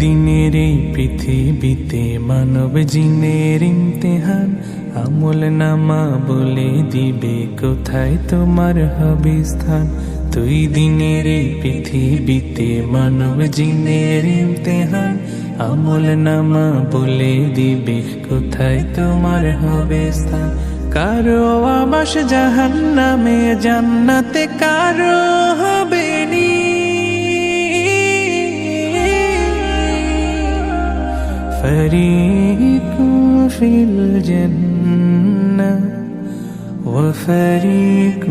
দিনের এই পৃথিবীতে মানব জিনের ইমতিহান, আমল নামা বলে দিবে কোথায় তোমার হবে স্থান। দুই দিনের এই পৃথিবীতে মানব জিনের ইমতিহান, আমল নামা বলে দিবে কোথায় তোমার হবে স্থান। কারো আবাস জাহান্নামে, জান্নাতে কারো হবে নি। فريق في الجنة وفريق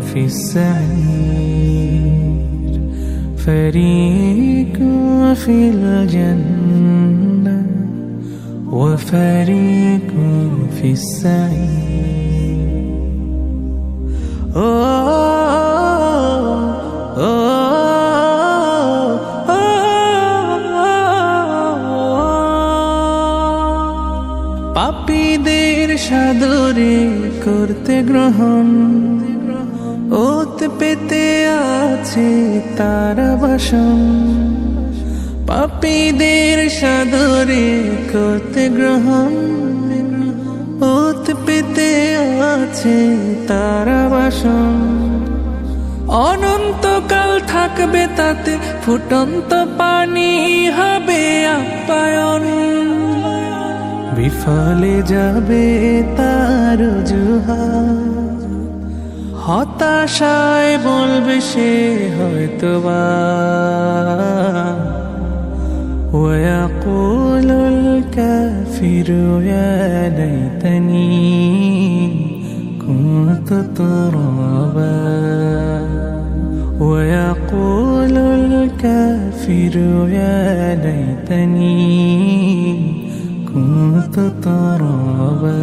في السعير، فريق في الجنة وفريق في السعير. পাপীদের সাদরে করতে গ্রহণ, ওত পেতে আছে তারা বাসন। পাপীদের সাদরে করতে গ্রহণ, ওত পেতে আছে তারা বাসন। অনন্তকাল থাকবে তাতে ফুটন্ত পানি হবে আপ্যায়ন। বিফলে যাবে তার অজুহাত, হতাশায় বলবে সে হয়তোবা। ويقول الكافر يا ليتني كنت ترابا، ويقول الكافر يا ليتني كنت ترابا.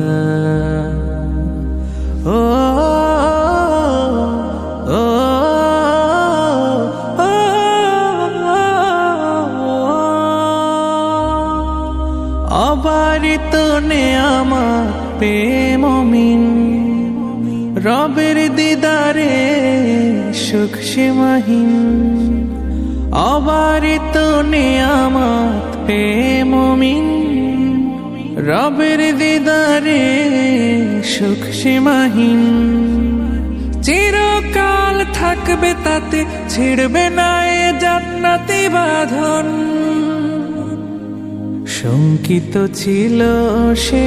অবারিত নেয়ামত পেয়ে মুমিন, রবের দিদারে সুখ সীমাহীন। অবারিত নেয়ামত পেয়ে মুমিন, রবের দিদারে সুখ সীমাহীন। চিরকাল থাকবে তাতে, ছিড়বে না এ জান্নাতি বাঁধন। শঙ্কিত ছিল সে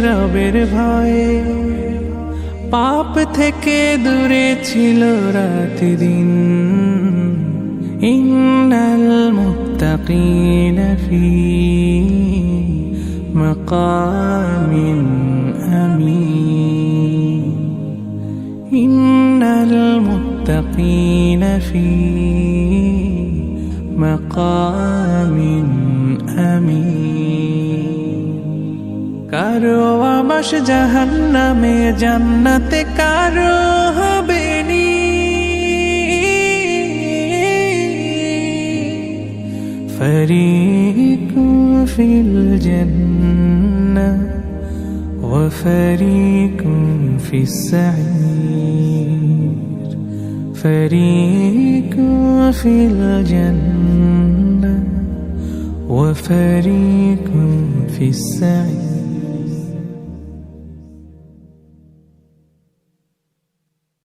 রবের ভয়ে, পাপ থেকে দূরে ছিল রাত দিন। ইন্নাল মুত্তাকিনা ফি মাকামিন আমিন, ইন্নাল মুত্তাকিনা ফি মাকামিন আমিন। কারো আবাস জাহান্নামে, জান্নাতে কারো হবে নি। فريق في الجنة وفريق في السعير، فريق في الجنة وفريق في السعير.